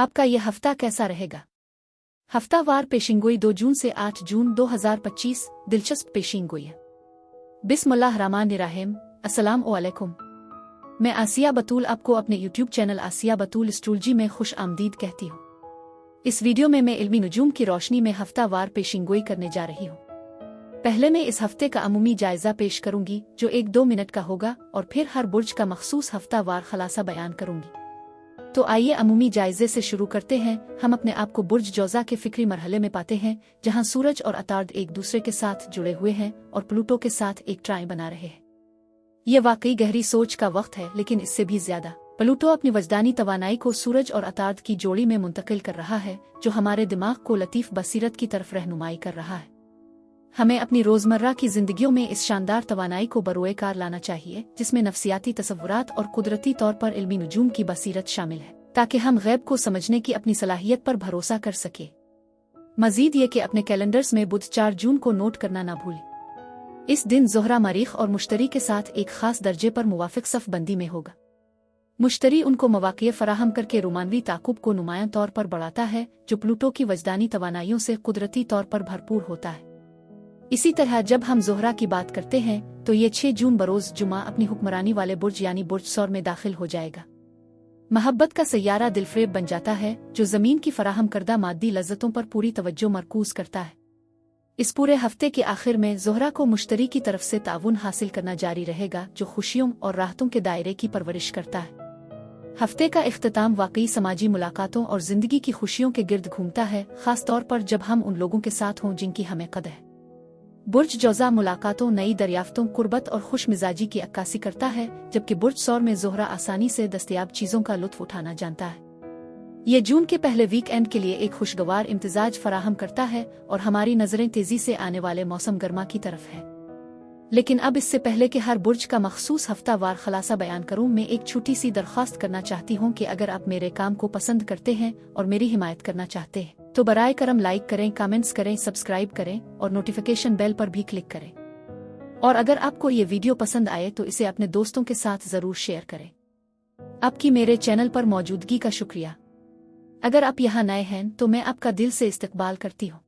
आपका यह हफ्ता कैसा रहेगा? हफ्तावार पेशिंगोई 2 जून से 8 जून 2025 दिलचस्प पेशिंगोई है। बिस्मिल्लाहिर्रहमानिर्रहीम। अस्सलाम वालेकुम। मैं आसिया बतूल आपको अपने यूट्यूब चैनल आसिया बतूल एस्ट्रोलॉजी में खुश आमदीद कहती हूँ। इस वीडियो में मैं इल्मी नुजूम की रोशनी में हफ्तावार पेशिंगोई करने जा रही हूँ। पहले मैं इस हफ्ते का अमूमी जायजा पेश करूंगी जो 1-2 मिनट का होगा और फिर हर बुर्ज का मखसूस हफ्तावार खलासा बयान करूंगी। तो आइए अमूमी जायजे से शुरू करते हैं। हम अपने आप को बुर्ज जौजा के फिक्री मरहले में पाते हैं जहां सूरज और अतार्द एक दूसरे के साथ जुड़े हुए हैं और प्लूटो के साथ एक ट्राई बना रहे हैं। ये वाकई गहरी सोच का वक्त है, लेकिन इससे भी ज्यादा प्लूटो अपनी वजदानी तवानाई को सूरज और अतार्द की जोड़ी में मुंतकिल कर रहा है, जो हमारे दिमाग को लतीफ बसीरत की तरफ रहनुमाई कर रहा है। हमें अपनी रोजमर्रा की जिंदगियों में इस शानदार तवानाई को बरोए कार लाना चाहिए, जिसमें नफ्सियाती तसव्वुरात और कुदरती तौर पर इल्मी नुजूम की बसीरत शामिल है, ताकि हम गैब को समझने की अपनी सलाहियत पर भरोसा कर सके। मजीद ये कि अपने कैलेंडर्स में बुध 4 जून को नोट करना ना भूलें। इस दिन ज़ोहरा मरीख और मुश्तरी के साथ एक खास दर्जे पर मुवाफिक सफ बंदी में होगा। मुश्तरी उनको मवाक़िए फराहम करके रोमानवी ताकुब को नुमायां तौर पर बढ़ाता है, जो प्लूटो की वजदानी तवानाइयों से कुदरती तौर पर भरपूर होता है। इसी तरह जब हम ज़ोहरा की बात करते हैं तो ये 6 जून बरोज़ जुमा अपनी हुक्मरानी वाले बुर्ज यानी बुर्ज सौर में दाखिल हो जाएगा। महब्बत का सैयारा दिलफ्रेब बन जाता है, जो ज़मीन की फराहम करदा मादी लज़्ज़तों पर पूरी तवज्जो मरकूज करता है। इस पूरे हफ्ते के आखिर में ज़ोहरा को मुश्तरी की तरफ से ताउन हासिल करना जारी रहेगा, जो खुशियों और राहतों के दायरे की परवरिश करता है। हफ्ते का इख्तिताम वाकई समाजी मुलाकातों और ज़िंदगी की खुशियों के गिर्द घूमता है, ख़ास तौर पर जब हम उन लोगों के साथ हों जिनकी हमें कदर है। बुर्ज जौजा मुलाकातों, नई दरियाफ्तों, कुर्बत और खुश मिजाजी की अक्कासी करता है, जबकि बुर्ज सौर में ज़ोहरा आसानी से दस्तयाब चीज़ों का लुत्फ उठाना जानता है। ये जून के पहले वीकेंड के लिए एक खुशगवार इम्तिजाज फराहम करता है और हमारी नज़रें तेज़ी से आने वाले मौसम गर्मा की तरफ है। लेकिन अब इससे पहले कि हर बुर्ज का मखसूस हफ्तावार खलासा बयान करूं, मैं एक छोटी सी दरख्वास्त करना चाहती हूं कि अगर आप मेरे काम को पसंद करते हैं और मेरी हिमायत करना चाहते हैं तो बराए करम लाइक करें, कमेंट्स करें, सब्सक्राइब करें और नोटिफिकेशन बेल पर भी क्लिक करें। और अगर आपको ये वीडियो पसंद आए तो इसे अपने दोस्तों के साथ ज़रूर शेयर करें। आपकी मेरे चैनल पर मौजूदगी का शुक्रिया। अगर आप यहाँ नए हैं तो मैं आपका दिल से इस्तकबाल करती हूँ।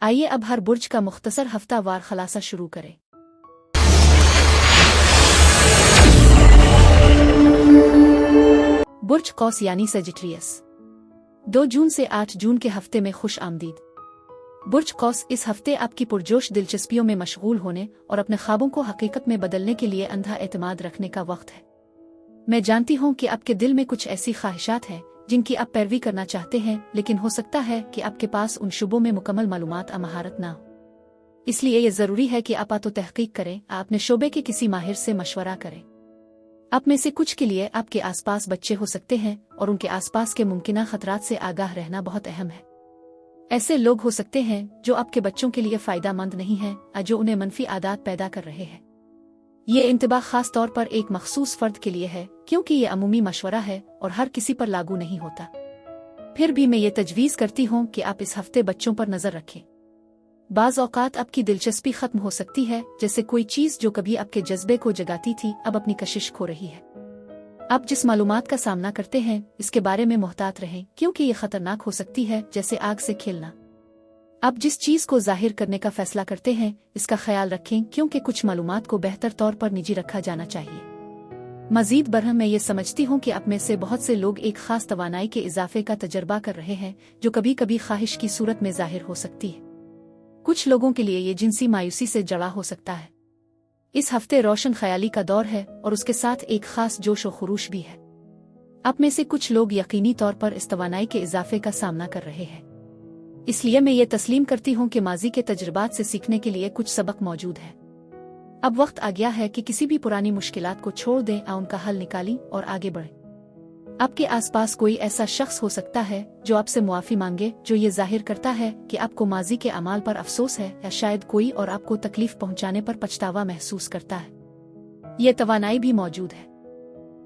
आइए अब हर बुर्ज का मुख्तसर हफ्तावार खलासा शुरू करें। बुर्ज कौस यानी सेजिटेरियस 2 जून से 8 जून के हफ्ते में खुश आमदीद। बुर्ज कौस इस हफ्ते आपकी पुरजोश दिलचस्पियों में मशगूल होने और अपने ख्वाबों को हकीकत में बदलने के लिए अंधा एतमाद रखने का वक्त है। मैं जानती हूँ कि आपके दिल में कुछ ऐसी ख्वाहिशात हैं जिनकी आप पैरवी करना चाहते हैं, लेकिन हो सकता है कि आपके पास उन शुबों में मुकम्मल मालूमात या महारत ना हो। इसलिए यह ज़रूरी है कि आप तहकीक करें, अपने शोबे के किसी माहिर से मशवरा करें। आप में से कुछ के लिए आपके आसपास बच्चे हो सकते हैं और उनके आसपास के मुमकिना खतरात से आगाह रहना बहुत अहम है। ऐसे लोग हो सकते हैं जो आपके बच्चों के लिए फ़ायदा मंद नहीं हैं, जो उन्हें मनफी आदत पैदा कर रहे हैं। ये इंतबाह खास तौर पर एक मखसूस फ़र्द के लिए है, क्योंकि ये अमूमी मशवरा है और हर किसी पर लागू नहीं होता। फिर भी मैं ये तजवीज़ करती हूँ कि आप इस हफ्ते बच्चों पर नज़र रखें। बाज़ औक़ात आपकी दिलचस्पी ख़त्म हो सकती है, जैसे कोई चीज़ जो कभी आपके जज्बे को जगाती थी अब अपनी कशिश खो रही है। आप जिस मालूमात का सामना करते हैं इसके बारे में मुहतात रहें, क्योंकि ये ख़तरनाक हो सकती है, जैसे आग से खेलना। आप जिस चीज़ को ज़ाहिर करने का फ़ैसला करते हैं इसका ख्याल रखें, क्योंकि कुछ मालूमात को बेहतर तौर पर निजी रखा जाना चाहिए। मज़ीद बरहम मैं ये समझती हूँ कि आप में से बहुत से लोग एक ख़ास तवानाई के इजाफे का तजर्बा कर रहे हैं, जो कभी कभी ख्वाहिश की सूरत में ज़ाहिर हो सकती है। कुछ लोगों के लिए ये जिनसी मायूसी से जड़ा हो सकता है। इस हफ्ते रोशन ख्याली का दौर है और उसके साथ एक खास जोश व खरूश भी है। आप में से कुछ लोग यकीनी तौर पर इस तवानाई के इजाफे का सामना कर रहे हैं। इसलिए मैं ये तस्लीम करती हूँ कि माजी के तजुर्बात से सीखने के लिए कुछ सबक मौजूद है। अब वक्त आ गया है कि किसी भी पुरानी मुश्किलात को छोड़ दें और उनका हल निकालें और आगे बढ़ें। आपके आसपास कोई ऐसा शख्स हो सकता है जो आपसे मुआफ़ी मांगे, जो ये जाहिर करता है कि आपको माजी के अमाल पर अफसोस है, या शायद कोई और आपको तकलीफ पहुंचाने पर पछतावा महसूस करता है। ये तवानाई भी मौजूद है।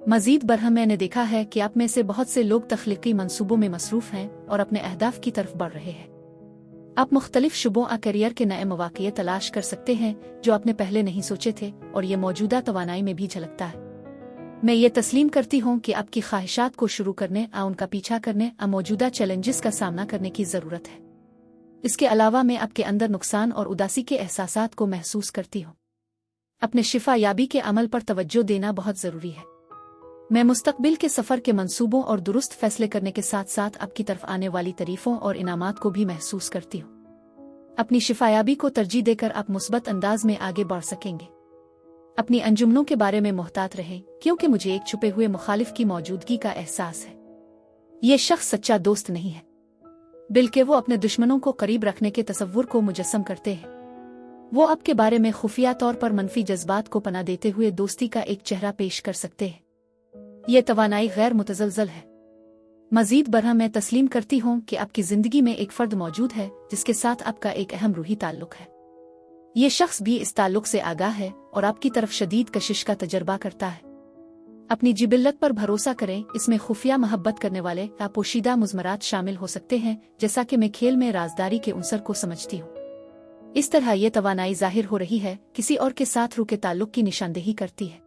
मजीद बरहम मैंने देखा है कि आप में से बहुत से लोग तख्लीकी मंसूबों में मसरूफ़ हैं और अपने अहदाफ की तरफ बढ़ रहे हैं। आप मुख्तलिफ शुबों और करियर के नए मौक़े तलाश कर सकते हैं जो आपने पहले नहीं सोचे थे, और ये मौजूदा तवानाई में भी झलकता है। मैं ये तस्लीम करती हूँ कि आपकी ख्वाहिशात को शुरू करने उनका पीछा करने मौजूदा चैलेंजेस का सामना करने की ज़रूरत है। इसके अलावा मैं आपके अंदर नुकसान और उदासी के एहसासात को महसूस करती हूँ। अपने शिफा याबी के अमल पर तवज्जो देना बहुत ज़रूरी है। मैं मुस्तकबिल के सफ़र के मंसूबों और दुरुस्त फैसले करने के साथ साथ आपकी तरफ आने वाली तारीफों और इनामात को भी महसूस करती हूँ। अपनी शिफायाबी को तरजीह देकर आप मुस्बत अंदाज में आगे बढ़ सकेंगे। अपनी अंजुमनों के बारे में मोहतात रहें, क्योंकि मुझे एक छुपे हुए मुखालिफ की मौजूदगी का एहसास है। ये शख्स सच्चा दोस्त नहीं है, बल्कि वो अपने दुश्मनों को करीब रखने के तसव्वुर को मुजस्सम करते हैं। वो आपके बारे में खुफिया तौर पर मनफी जज्बात को पनाह देते हुए दोस्ती का एक चेहरा पेश कर सकते हैं। ये तवानाई गैर मुतज़लज़ल है। मज़ीद बरह मैं तस्लीम करती हूँ कि आपकी ज़िंदगी में एक फ़र्द मौजूद है जिसके साथ आपका एक अहम रूही ताल्लुक़ है। ये शख्स भी इस ताल्लुक़ से आगाह है और आपकी तरफ शदीद कशिश का तजर्बा करता है। अपनी जिबिल्लत पर भरोसा करें, इसमें खुफिया मोहब्बत करने वाले या पोशीदा मुज़मरात शामिल हो सकते हैं, जैसा कि मैं खेल में राजदारी के उनसर को समझती हूँ। इस तरह ये तवानाई ज़ाहिर हो रही है, किसी और के साथ रूह के ताल्लुक़ की निशानदेही करती है।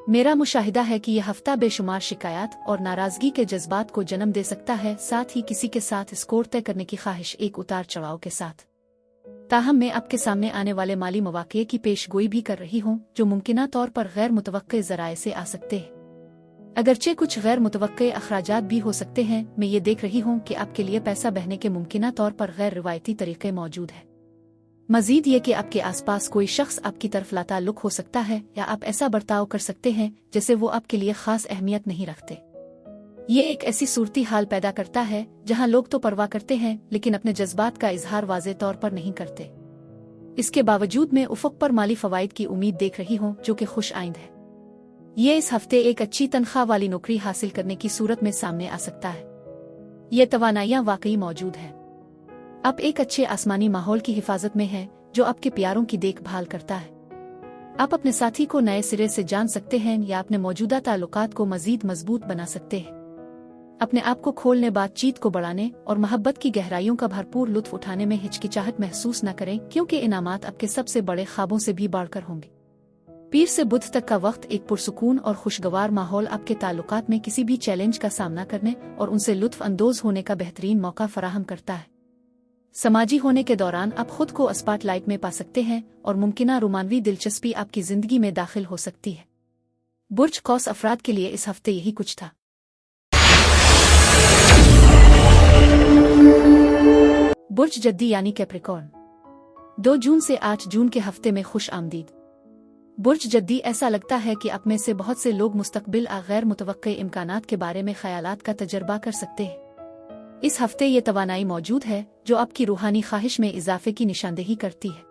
मेरा मुशाहिदा है कि यह हफ्ता बेशुमार शिकायत और नाराज़गी के जज्बात को जन्म दे सकता है, साथ ही किसी के साथ स्कोर तय करने की ख्वाहिश एक उतार चढ़ाव के साथ। ताहम मैं आपके सामने आने वाले माली मौक़े की पेशगोई भी कर रही हूँ, जो मुमकिना तौर पर गैर मुतवक्के ज़राए से आ सकते हैं। अगरचे कुछ गैर मुतवक्के अखराजात भी हो सकते हैं, मैं ये देख रही हूँ कि आपके लिए पैसा बहने के मुमकिना तौर पर गैर रिवायती तरीक़े मौजूद हैं। मज़ीद ये कि आपके आसपास कोई शख्स आपकी तरफ लाताल्लुक़ हो सकता है, या आप ऐसा बर्ताव कर सकते हैं जैसे वो आपके लिए ख़ास अहमियत नहीं रखते। ये एक ऐसी सूरती हाल पैदा करता है जहां लोग तो परवाह करते हैं, लेकिन अपने जज्बात का इजहार वाज़े तौर पर नहीं करते। इसके बावजूद मैं उफ़क़ पर माली फ़वाइद की उम्मीद देख रही हूँ, जो कि खुश आइंद है। ये इस हफ्ते एक अच्छी तनख्वाह वाली नौकरी हासिल करने की सूरत में सामने आ सकता है। ये तवानाइयाँ वाकई मौजूद हैं। आप एक अच्छे आसमानी माहौल की हिफाजत में हैं, जो आपके प्यारों की देखभाल करता है। आप अपने साथी को नए सिरे से जान सकते हैं या अपने मौजूदा ताल्लुकात को मज़ीद मजबूत बना सकते हैं। अपने आप को खोलने, बातचीत को बढ़ाने और मोहब्बत की गहराइयों का भरपूर लुत्फ उठाने में हिचकिचाहट महसूस न करें, क्योंकि इनामात आपके सबसे बड़े ख्वाबों से भी बढ़कर होंगे। पीर से बुध तक का वक्त एक पुरसुकून और खुशगवार माहौल आपके ताल्लुकात में किसी भी चैलेंज का सामना करने और उनसे लुत्फ अंदोज होने का बेहतरीन मौका फराहम करता है। समाजी होने के दौरान आप खुद को स्पॉटलाइट में पा सकते हैं और मुमकिना रोमानवी दिलचस्पी आपकी जिंदगी में दाखिल हो सकती है। बुर्ज कौस अफराद के लिए इस हफ्ते यही कुछ था। बुर्ज जद्दी यानी कैप्रिकॉर्न, 2 जून से 8 जून के हफ्ते में खुश आमदीद। बुर्ज जद्दी, ऐसा लगता है कि आप में से बहुत से लोग मुस्तकबिल गैर मुतवक्के इम्कानात के बारे में ख्यालात का तजर्बा कर सकते हैं। इस हफ्ते ये तवानाई मौजूद है जो आपकी रूहानी ख्वाहिश में इजाफे की निशानदेही करती है।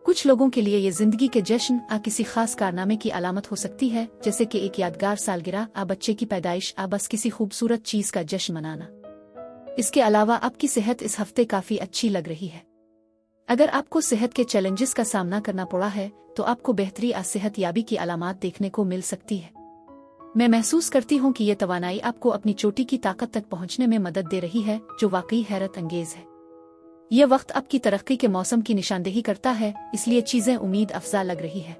कुछ लोगों के लिए ये जिंदगी के जश्न किसी खास कारनामे की अलामत हो सकती है, जैसे कि एक यादगार सालगिरह, बच्चे की पैदाइश, बस किसी खूबसूरत चीज का जश्न मनाना। इसके अलावा आपकी सेहत इस हफ्ते काफी अच्छी लग रही है। अगर आपको सेहत के चैलेंजेस का सामना करना पड़ा है तो आपको बेहतरी सेहत याबी की अलामात देखने को मिल सकती है। मैं महसूस करती हूँ कि ये तवानाई आपको अपनी चोटी की ताकत तक पहुँचने में मदद दे रही है, जो वाकई हैरत अंगेज है। ये वक्त आपकी तरक्की के मौसम की निशानदेही करता है, इसलिए चीजें उम्मीद अफजा लग रही है।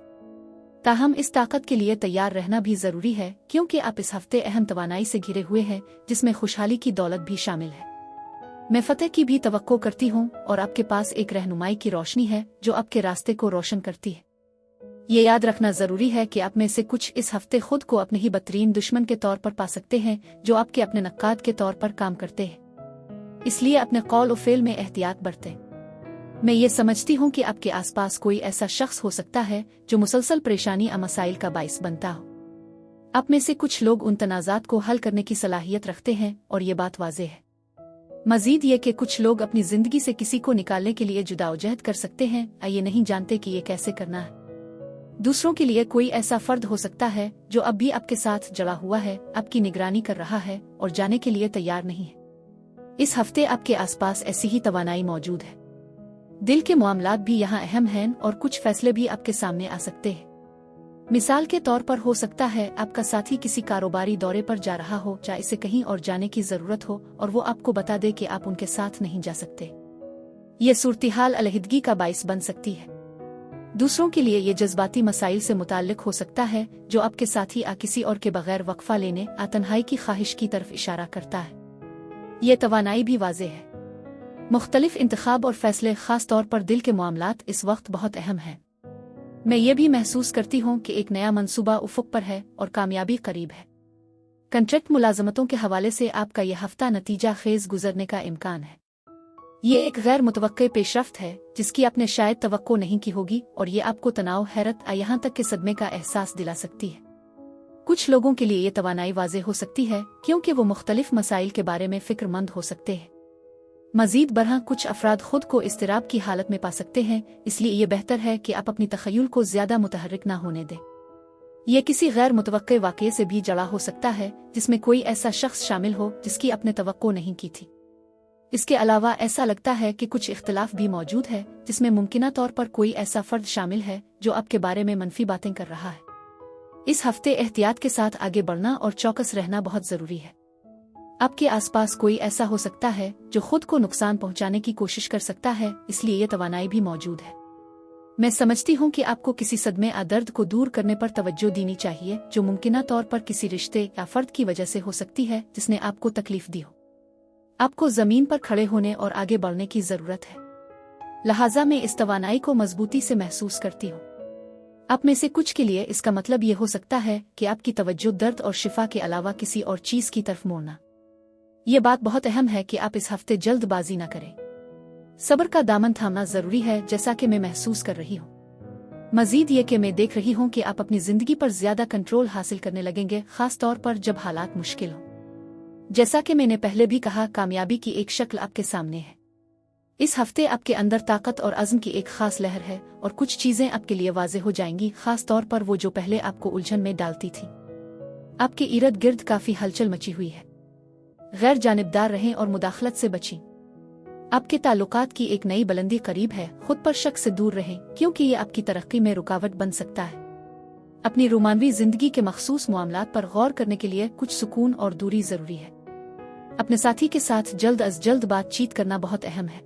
ताहम इस ताकत के लिए तैयार रहना भी जरूरी है, क्योंकि आप इस हफ्ते अहम तवानाई से घिरे हुए हैं, जिसमें खुशहाली की दौलत भी शामिल है। मैं फतेह की भी तवक्को करती हूँ और आपके पास एक रहनुमाई की रोशनी है जो आपके रास्ते को रोशन करती है। ये याद रखना जरूरी है कि आप में से कुछ इस हफ्ते खुद को अपने ही बदतरीन दुश्मन के तौर पर पा सकते हैं, जो आपके अपने नक्काद के तौर पर काम करते हैं। इसलिए अपने कौल और फेल में एहतियात बरतें। मैं ये समझती हूँ कि आपके आसपास कोई ऐसा शख्स हो सकता है जो मुसलसल परेशानी मसाइल का बाइस बनता हो। आप में से कुछ लोग उन तनाज़ात को हल करने की सलाहियत रखते हैं और ये बात वाज़ेह है। मजीद ये कि कुछ लोग अपनी जिंदगी से किसी को निकालने के लिए जुदाओजहद कर सकते हैं, ये नहीं जानते कि ये कैसे करना है। दूसरों के लिए कोई ऐसा फर्द हो सकता है जो अब भी आपके साथ जड़ा हुआ है, आपकी निगरानी कर रहा है और जाने के लिए तैयार नहीं है। इस हफ्ते आपके आसपास ऐसी ही तवानाई मौजूद है। दिल के मामलात भी यहाँ अहम हैं और कुछ फैसले भी आपके सामने आ सकते हैं। मिसाल के तौर पर हो सकता है आपका साथी किसी कारोबारी दौरे पर जा रहा हो, चाहे इसे कहीं और जाने की जरूरत हो और वो आपको बता दे कि आप उनके साथ नहीं जा सकते। ये सूरत-ए-हाल अलहदगी का बाइस बन सकती है। दूसरों के लिए ये जज्बाती मसाइल से मुताल्लिक हो सकता है जो आपके साथी किसी और के बगैर वक्फा लेने तन्हाई की ख्वाहिश की तरफ इशारा करता है। ये तवानाई भी वाज़ेह है। मुख्तलिफ इंतखाब और फैसले खास तौर पर दिल के मामलात इस वक्त बहुत अहम हैं। मैं ये भी महसूस करती हूँ कि एक नया मंसूबा उफ़ुक़ पर है और कामयाबी करीब है। कंट्रैक्ट मुलाजमतों के हवाले से आपका यह हफ्ता नतीजा खेज गुजरने का इम्कान है। ये एक गैर मुतवक्के पेशरफ्त है जिसकी आपने शायद तवक्को नहीं की होगी और ये आपको तनाव, हैरत यहाँ तक के सदमे का एहसास दिला सकती है। कुछ लोगों के लिए ये तवानाई वाज़ेह हो सकती है क्योंकि वो मुख्तलिफ मसाइल के बारे में फ़िक्रमंद हो सकते हैं। मज़ीद बरहा कुछ अफराद खुद को इज़्तिराब की हालत में पा सकते हैं, इसलिए ये बेहतर है कि आप अपनी तख़य्युल को ज़्यादा मुतहर्रिक ना होने दें। यह किसी गैर मुतवक्के वाक़ये से भी जड़ा हो सकता है जिसमें कोई ऐसा शख्स शामिल हो जिसकी आपने तवक्को नहीं की थी। इसके अलावा ऐसा लगता है कि कुछ इख्तिलाफ भी मौजूद है जिसमें मुमकिना तौर पर कोई ऐसा फ़र्द शामिल है जो आपके बारे में मनफी बातें कर रहा है। इस हफ्ते एहतियात के साथ आगे बढ़ना और चौकस रहना बहुत ज़रूरी है। आपके आसपास कोई ऐसा हो सकता है जो खुद को नुकसान पहुंचाने की कोशिश कर सकता है, इसलिए ये तवानाई भी मौजूद है। मैं समझती हूँ कि आपको किसी सदमे दर्द को दूर करने पर तवज्जो देनी चाहिए जो मुमकिना तौर पर किसी रिश्ते या फ़र्द की वजह से हो सकती है जिसने आपको तकलीफ दी हो। आपको ज़मीन पर खड़े होने और आगे बढ़ने की ज़रूरत है, लिहाजा मैं इस तवानाई को मजबूती से महसूस करती हूँ। आप में से कुछ के लिए इसका मतलब ये हो सकता है कि आपकी तवज्जो दर्द और शिफा के अलावा किसी और चीज़ की तरफ मोड़ना। ये बात बहुत अहम है कि आप इस हफ्ते जल्दबाजी न करें। सब्र का दामन थामना ज़रूरी है, जैसा कि मैं महसूस कर रही हूँ। मज़ीद ये कि मैं देख रही हूँ कि आप अपनी ज़िंदगी पर ज़्यादा कंट्रोल हासिल करने लगेंगे, ख़ास तौर पर जब हालात मुश्किल हों। जैसा कि मैंने पहले भी कहा, कामयाबी की एक शक्ल आपके सामने है। इस हफ्ते आपके अंदर ताकत और अज़्म की एक ख़ास लहर है और कुछ चीज़ें आपके लिए वाज़ेह हो जाएंगी, ख़ास तौर पर वो जो पहले आपको उलझन में डालती थी। आपके इर्द गिर्द काफ़ी हलचल मची हुई है। गैर जानिबदार रहें और मुदाखलत से बचें। आपके ताल्लुकात की एक नई बुलंदी करीब है। खुद पर शक से दूर रहें क्योंकि ये आपकी तरक्की में रुकावट बन सकता है। अपनी रोमानवी जिंदगी के मखसूस मामलात पर गौर करने के लिए कुछ सुकून और दूरी जरूरी है। अपने साथी के साथ जल्द अज जल्द बातचीत करना बहुत अहम है।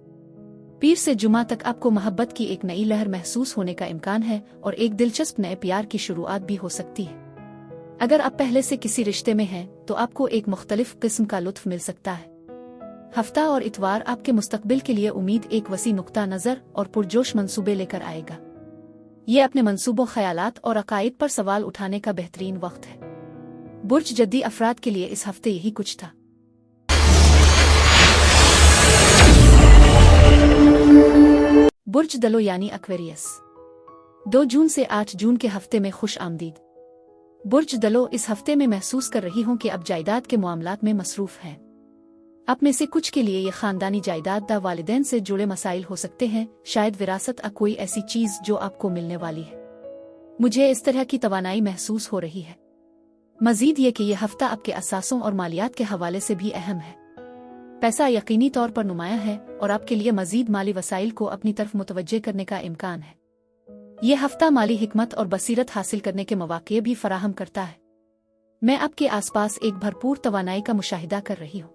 पीर से जुमा तक आपको मोहब्बत की एक नई लहर महसूस होने का इम्कान है और एक दिलचस्प नए प्यार की शुरुआत भी हो सकती है। अगर आप पहले से किसी रिश्ते में हैं तो आपको एक मुख्तलिफ किस्म का लुत्फ मिल सकता है। हफ्ता और इतवार आपके मुस्तकबिल के लिए उम्मीद, एक वसी नुक्ता नज़र और पुरजोश मंसूबे लेकर आएगा। ये अपने मंसूबों, ख्यालात और अकायद पर सवाल उठाने का बेहतरीन वक्त है। बुर्ज जद्दी अफराद के लिए इस हफ्ते यही कुछ था। बुर्ज दलो यानी एक्वेरियस, 2 जून से 8 जून के हफ्ते में खुश आमदीद। बुर्ज दलो, इस हफ्ते में महसूस कर रही हूँ कि अब जायदाद के मामलात में मसरूफ हैं। आप में से कुछ के लिए ये खानदानी जायदाद वालिदैन से जुड़े मसाइल हो सकते हैं, शायद विरासत कोई ऐसी चीज़ जो आपको मिलने वाली है। मुझे इस तरह की तवानाई महसूस हो रही है। मजीद ये कि यह हफ्ता आपके असासों और मालियात के हवाले से भी अहम है। पैसा यकीनी तौर पर नुमायां है और आपके लिए मजीद माली वसाइल को अपनी तरफ मुतवज्जे करने का इम्कान है। यह हफ्ता माली हिकमत और बसीरत हासिल करने के मौके भी फराहम करता है। मैं आपके आसपास एक भरपूर तवानाई का मुशाहिदा कर रही हूँ,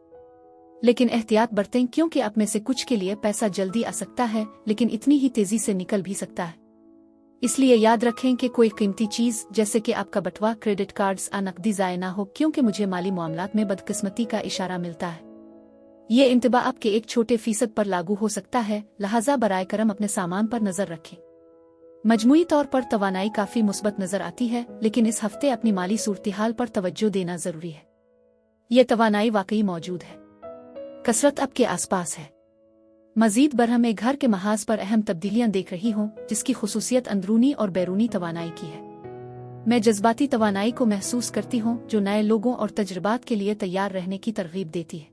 लेकिन एहतियात बरतें क्योंकि आप में से कुछ के लिए पैसा जल्दी आ सकता है लेकिन इतनी ही तेजी से निकल भी सकता है। इसलिए याद रखें कि कोई कीमती चीज़ जैसे कि आपका बटवा, क्रेडिट कार्ड्स नकदी ज़ाया ना हो, क्योंकि मुझे माली मामलात में बदकिस्मती का इशारा मिलता है। ये इंतबा आपके 1% पर लागू हो सकता है, लिहाजा बराए करम अपने सामान पर नज़र रखें। मजमूई तौर पर तवानाई काफ़ी मुस्बत नज़र आती है, लेकिन इस हफ्ते अपनी माली सूरत-ए-हाल पर तवज्जो देना ज़रूरी है। यह तवानाई वाकई मौजूद है। कसरत आपके आसपास है। मजीद बरह में घर के महाज पर अहम तब्दीलियां देख रही हूँ जिसकी खुसूसियत अंदरूनी और बैरूनी तवानाई की है। मैं जज्बाती तवानाई को महसूस करती हूँ जो नए लोगों और तजुर्बात के लिए तैयार रहने की तरगीब देती है।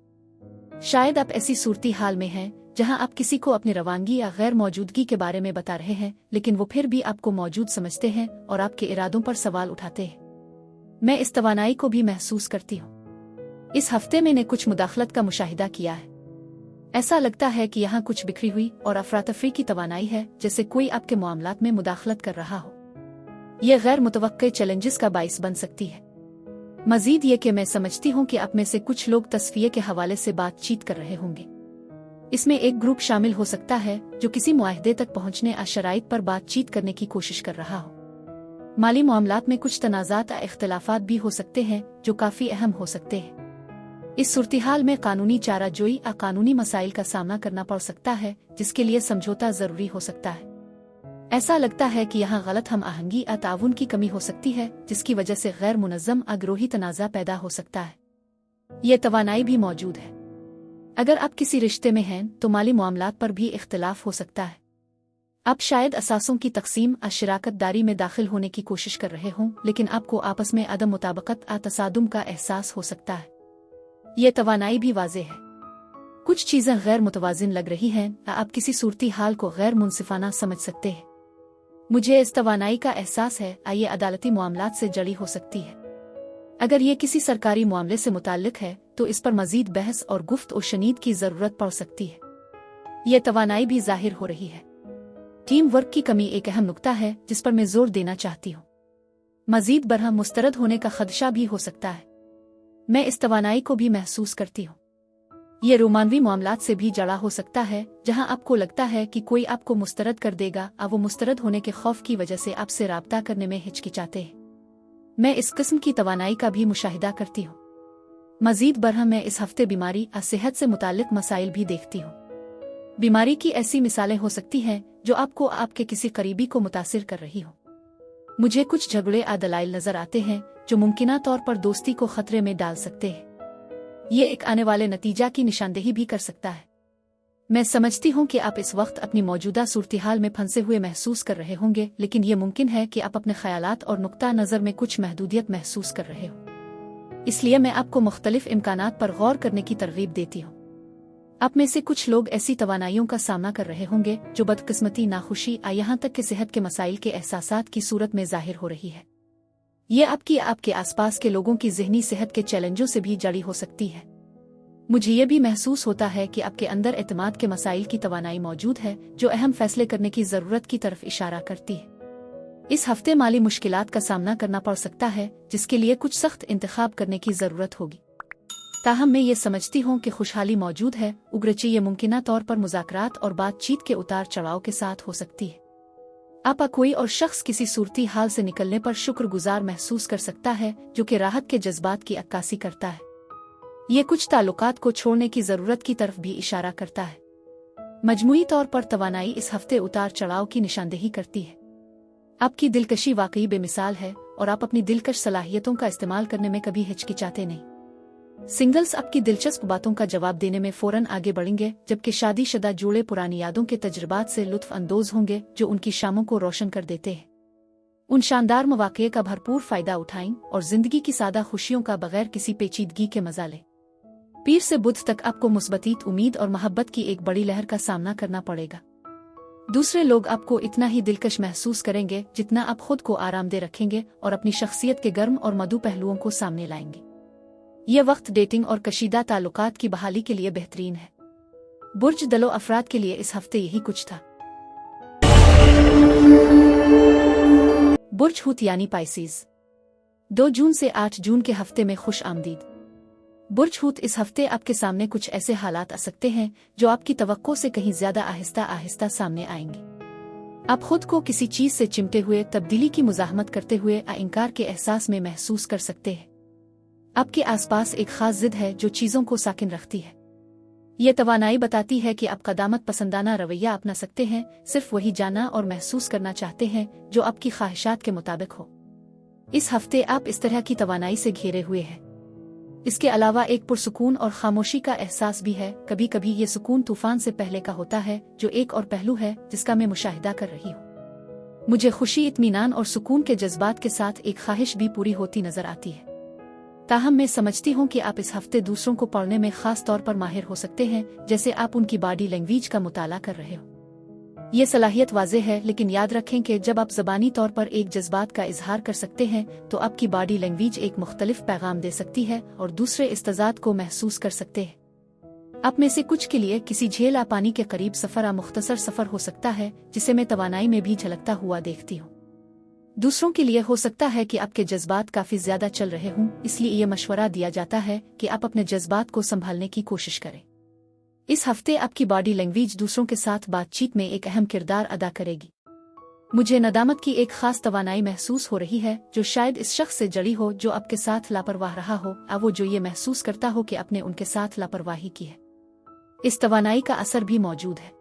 शायद आप ऐसी सूरती हाल में हैं जहाँ आप किसी को अपनी रवानगी या गैर मौजूदगी के बारे में बता रहे हैं, लेकिन वो फिर भी आपको मौजूद समझते हैं और आपके इरादों पर सवाल उठाते हैं। मैं इस तवानाई को भी महसूस करती हूँ। इस हफ्ते मैंने कुछ मुदाखलत का मुशाहिदा किया है। ऐसा लगता है कि यहाँ कुछ बिखरी हुई और अफरातफरी की तवानाई है, जैसे कोई आपके मामलात में मुदाखलत कर रहा हो। यह गैर मुतवक्के चैलेंजेस का बाइस बन सकती है। मजीद ये कि मैं समझती हूँ कि आप में से कुछ लोग तस्फिये के हवाले से बातचीत कर रहे होंगे। इसमें एक ग्रुप शामिल हो सकता है जो किसी मुआहदे तक पहुंचने और शराइत पर बातचीत करने की कोशिश कर रहा हो। माली मामलात में कुछ तनाज़ात और इख्तिलाफात भी हो सकते हैं जो काफ़ी अहम हो सकते हैं। इस सूरत-ए-हाल में कानूनी चाराजोई और कानूनी मसाइल का सामना करना पड़ सकता है जिसके लिए समझौता ज़रूरी हो सकता है। ऐसा लगता है कि यहाँ गलत हम आहंगी और ताउन की कमी हो सकती है जिसकी वजह से गैर मुनज़्ज़म और गिरोही तनाज़ा पैदा हो सकता है। ये तवानाई भी मौजूद है। अगर आप किसी रिश्ते में हैं तो माली मामलात पर भी इख्तिलाफ हो सकता है। आप शायद असासों की तकसीम और शराकत दारी में दाखिल होने की कोशिश कर रहे हों लेकिन आपको आपस में अदम मुताबकत और तसादुम का एहसास हो सकता है। ये तवानाई भी वाज़ेह है। कुछ चीज़ें गैर मुतवाज़िन लग रही हैं या आप किसी सूरती हाल को गैर मुनसिफाना समझ सकते हैं। मुझे इस तवानाई का एहसास है ये अदालती मामलात से जड़ी हो सकती है। अगर ये किसी सरकारी मामले से मुताल्लिक है तो इस पर मजीद बहस और गुफ्त और शनीद की ज़रूरत पड़ सकती है। यह तवानाई भी जाहिर हो रही है। टीम वर्क की कमी एक अहम नुक्ता है जिस पर मैं जोर देना चाहती हूँ। मजीद बरहम मुस्तरद होने का खदशा भी हो सकता है। मैं इस तवानाई को भी महसूस करती हूँ। ये रोमानवी मामलात से भी जड़ा हो सकता है जहाँ आपको लगता है कि कोई आपको मुस्तरद कर देगा और वो मुस्तरद होने के खौफ की वजह से आपसे राब्ता करने में हिचकिचाते हैं। मैं इस किस्म की तवानाई का भी मुशाहिदा करती हूँ। मजीद बरहम मैं इस हफ्ते बीमारी और सेहत से मुतालिक मसाइल भी देखती हूँ। बीमारी की ऐसी मिसालें हो सकती हैं जो आपको आपके किसी करीबी को मुतासिर कर रही हो। मुझे कुछ झगड़े और दलाइल नजर आते हैं जो मुमकिना तौर पर दोस्ती को खतरे में डाल सकते हैं। ये एक आने वाले नतीजा की निशानदेही भी कर सकता है। मैं समझती हूँ कि आप इस वक्त अपनी मौजूदा सूरत-ए-हाल में फंसे हुए महसूस कर रहे होंगे लेकिन ये मुमकिन है कि आप अपने ख्यालात और नुक्ता नज़र में कुछ महदूदियत महसूस कर रहे हो। इसलिए मैं आपको मुख्तलिफ इम्कानात पर गौर करने की तरगीब देती हूँ। आप में से कुछ लोग ऐसी तवानाइयों का सामना कर रहे होंगे जो बदकिस्मती, नाखुशी और यहाँ तक कि सेहत के मसाइल के एहसासात की सूरत में जाहिर हो रही है। ये आपके आसपास के लोगों की ज़हनी सेहत के चैलेंजों से भी जड़ी हो सकती है। मुझे ये भी महसूस होता है कि आपके अंदर एतमाद के मसाइल की तवानाई मौजूद है जो अहम फैसले करने की ज़रूरत की तरफ इशारा करती है। इस हफ्ते माली मुश्किलात का सामना करना पड़ सकता है जिसके लिए कुछ सख्त इंतखाब करने की ज़रूरत होगी। ताहम मैं ये समझती हूँ कि खुशहाली मौजूद है, उगरचे ये मुमकिना तौर पर मुज़ाकरात और बातचीत के उतार चढ़ाव के साथ हो सकती है। आपा कोई और शख्स किसी सूरती हाल से निकलने पर शुक्रगुजार महसूस कर सकता है जो कि राहत के जज्बात की अक्कासी करता है। ये कुछ ताल्लुकात को छोड़ने की ज़रूरत की तरफ भी इशारा करता है। मजमूई तौर पर तवानाई इस हफ्ते उतार चढ़ाव की निशानदेही करती है। आपकी दिलकशी वाकई बेमिसाल है और आप अपनी दिलकश सलाहियतों का इस्तेमाल करने में कभी हिचकिचाते नहीं। सिंगल्स आपकी दिलचस्प बातों का जवाब देने में फौरन आगे बढ़ेंगे जबकि शादीशुदा जोड़े पुरानी यादों के तजुर्बात से लुत्फ अंदोज होंगे जो उनकी शामों को रोशन कर देते हैं। उन शानदार मौक़े का भरपूर फ़ायदा उठाएं और ज़िंदगी की सादा खुशियों का बगैर किसी पेचीदगी के मज़ा लें। पीर से बुध तक आपको मुस्बतीत उम्मीद और मोहब्बत की एक बड़ी लहर का सामना करना पड़ेगा। दूसरे लोग आपको इतना ही दिलकश महसूस करेंगे जितना आप खुद को आरामदेह रखेंगे और अपनी शख्सियत के गर्म और मधु पहलुओं को सामने लाएंगे। यह वक्त डेटिंग और कशीदा ताल्लुकात की बहाली के लिए बेहतरीन है। बुर्ज दलो अफराद के लिए इस हफ्ते यही कुछ था। बुर्ज हूत यानी पाइसीज 2 जून से 8 जून के हफ्ते में खुश आमदीद। बुर्ज हूत इस हफ्ते आपके सामने कुछ ऐसे हालात आ सकते हैं जो आपकी तवक्को से कहीं ज्यादा आहिस्ता आहिस्ता सामने आएंगे। आप खुद को किसी चीज से चिमटे हुए, तब्दीली की मुजाहमत करते हुए या इनकार के एहसास में महसूस कर सकते हैं। आपके आसपास एक खास जिद है जो चीजों को साकिन रखती है। ये तवानाई बताती है कि आप कदामत पसंदाना रवैया अपना सकते हैं, सिर्फ वही जाना और महसूस करना चाहते हैं जो आपकी ख्वाहिशात के मुताबिक हो। इस हफ्ते आप इस तरह की तवानाई से घिरे हुए हैं। इसके अलावा एक पुरसुकून और खामोशी का एहसास भी है। कभी कभी ये सुकून तूफान से पहले का होता है, जो एक और पहलू है जिसका मैं मुशाहिदा कर रही हूँ। मुझे खुशी, इत्मीनान और सुकून के जज्बात के साथ एक ख्वाहिश भी पूरी होती नजर आती है। ताहम मैं समझती हूँ कि आप इस हफ्ते दूसरों को पढ़ने में खास तौर पर माहिर हो सकते हैं, जैसे आप उनकी बॉडी लैंग्वेज का मुताला कर रहे हो। ये सलाहियत वाज़ेह है, लेकिन याद रखें कि जब आप ज़बानी तौर पर एक जज्बात का इजहार कर सकते हैं तो आपकी बॉडी लैंग्वेज एक मुख्तलिफ पैगाम दे सकती है और दूसरे इस तज़ाद को महसूस कर सकते हैं। आप में से कुछ के लिए किसी झील या पानी के करीब सफ़र या मुख्तसर सफ़र हो सकता है, जिसे मैं तवानाई में भी झलकता हुआ देखती हूँ। दूसरों के लिए हो सकता है कि आपके जज्बात काफ़ी ज़्यादा चल रहे हों, इसलिए ये मशवरा दिया जाता है कि आप अपने जज्बात को संभालने की कोशिश करें। इस हफ्ते आपकी बॉडी लैंग्वेज दूसरों के साथ बातचीत में एक अहम किरदार अदा करेगी। मुझे नदामत की एक खास तवानाई महसूस हो रही है, जो शायद इस शख्स से जड़ी हो जो आपके साथ लापरवाह रहा हो, या वो जो ये महसूस करता हो कि आपने उनके साथ लापरवाही की है। इस तवानाई का असर भी मौजूद है।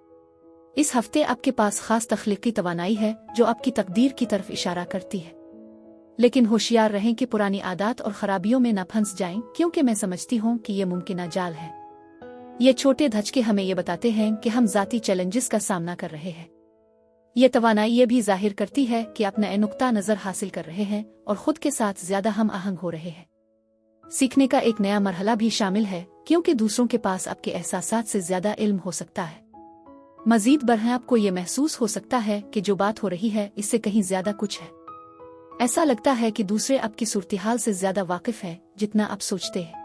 इस हफ्ते आपके पास खास तख्लीकी तवानाई है जो आपकी तकदीर की तरफ इशारा करती है। लेकिन होशियार रहें कि पुरानी आदत और खराबियों में न फंस जाएं, क्योंकि मैं समझती हूँ कि ये मुमकिन जाल है। ये छोटे धचके हमें ये बताते हैं कि हम ज़ाती चैलेंजेस का सामना कर रहे हैं। ये तवानाई ये भी जाहिर करती है कि आप नए नुक्ता नज़र हासिल कर रहे हैं और खुद के साथ ज्यादा हम आहंग हो रहे हैं। सीखने का एक नया मरहला भी शामिल है, क्योंकि दूसरों के पास आपके एहसासात से ज्यादा इल्म हो सकता है। मजीद बढ़ें, आपको ये महसूस हो सकता है कि जो बात हो रही है इससे कहीं ज्यादा कुछ है। ऐसा लगता है कि दूसरे आपकी सूरत-ए-हाल से ज्यादा वाकिफ है जितना आप सोचते हैं।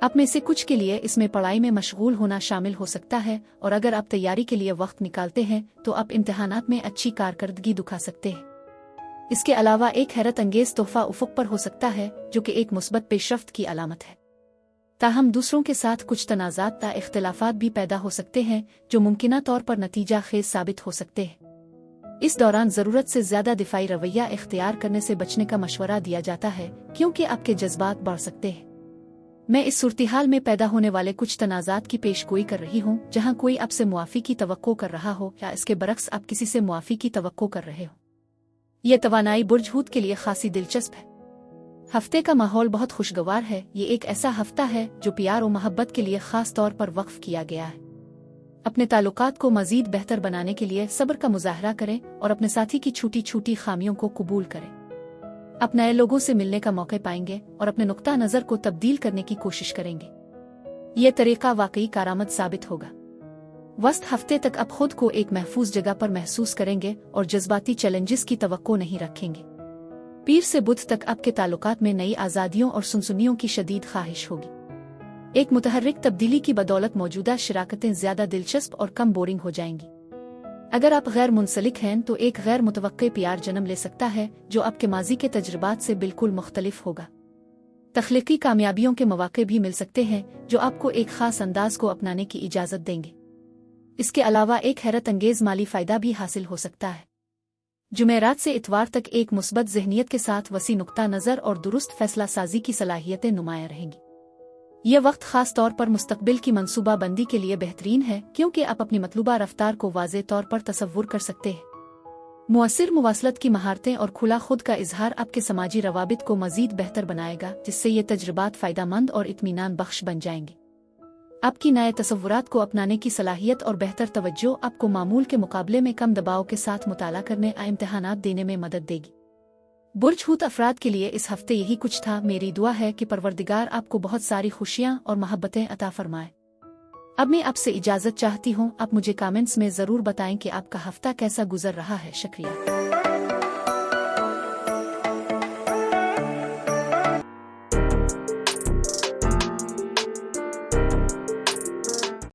आप में से कुछ के लिए इसमें पढ़ाई में मशगूल होना शामिल हो सकता है, और अगर आप तैयारी के लिए वक्त निकालते हैं तो आप इम्तिहानात में अच्छी कारकर्दगी दिखा सकते हैं। इसके अलावा एक हैरत अंगेज तोहफा उफुक पर हो सकता है, जो कि एक मुस्बत पेशरफ्त की अलामत है। ताहम दूसरों के साथ कुछ तनाज़ात या इख्तिलाफात भी पैदा हो सकते हैं, जो मुमकिना तौर पर नतीजा खेज साबित हो सकते हैं। इस दौरान ज़रूरत से ज़्यादा दिफाई रवैया इख्तियार करने से बचने का मशवरा दिया जाता है, क्योंकि आपके जज्बात बढ़ सकते हैं। मैं इस सूरत-ए-हाल में पैदा होने वाले कुछ तनाज़ात की पेशगोई कर रही हूँ, जहाँ कोई आपसे मुआफ़ी की तवक्को कर रहा हो या इसके बरक्स आप किसी से मुआफ़ी की तवक्को कर रहे हो। ये तवानाई बुर्ज हूत के लिए खासी दिलचस्प है। हफ्ते का माहौल बहुत खुशगवार है। ये एक ऐसा हफ्ता है जो प्यार और मोहब्बत के लिए खास तौर पर वक्फ किया गया है। अपने ताल्लुकात को मजीद बेहतर बनाने के लिए सब्र का मुजाहरा करें और अपने साथी की छोटी छोटी खामियों को कबूल करें। आप नए लोगों से मिलने का मौका पाएंगे और अपने नुक्ता नज़र को तब्दील करने की कोशिश करेंगे। ये तरीका वाकई कारआमद साबित होगा। वस्त हफ्ते तक आप खुद को एक महफूज जगह पर महसूस करेंगे और जज्बाती चैलेंजेस की तवक्को नहीं रखेंगे। पीर से बुध तक आपके ताल्लुकात में नई आज़ादियों और सुनसुनियों की शदीद ख्वाहिश होगी। एक मुतहर्रिक तब्दीली की बदौलत मौजूदा शराकतें ज्यादा दिलचस्प और कम बोरिंग हो जाएंगी। अगर आप गैर मुंसलिक हैं तो एक गैर मुतवक्के प्यार जन्म ले सकता है, जो आपके माजी के तजुर्बात से बिल्कुल मुख्तलिफ होगा। तख्लीकी कामयाबियों के मौके भी मिल सकते हैं, जो आपको एक खास अंदाज को अपनाने की इजाज़त देंगे। इसके अलावा एक हैरत अंगेज माली फ़ायदा भी हासिल हो सकता है। जुमेरात से इतवार तक एक मुस्बत ज़हनियत के साथ वसी नुक्ता नज़र और दुरुस्त फैसला साजी की सलाहियतें नुमायां रहेंगी। यह वक्त खास तौर पर मुस्तकबिल की मनसूबा बंदी के लिए बेहतरीन है, क्योंकि आप अपनी मतलूबा रफ्तार को वाज़े तौर पर तसव्वुर कर सकते हैं। मुअस्सिर मुवासलत की महारतें और खुला खुद का इजहार आपके समाजी रवाबित को मजीद बेहतर बनाएगा, जिससे ये तजुर्बात फ़ायदामंद और इत्मीनान बख्श बन जाएंगे। आपकी नए तसव्वुरात को अपनाने की सलाहियत और बेहतर तवज्जो आपको मामूल के मुकाबले में कम दबाव के साथ मुताला करने या इम्तिहानात देने में मदद देगी। बुर्ज हूत अफराद के लिए इस हफ्ते यही कुछ था। मेरी दुआ है कि परवरदिगार आपको बहुत सारी खुशियाँ और मोहब्बतें अता फरमाए। अब मैं आपसे इजाज़त चाहती हूँ। आप मुझे कमेंट्स में ज़रूर बताएं कि आपका हफ्ता कैसा गुजर रहा है। शुक्रिया।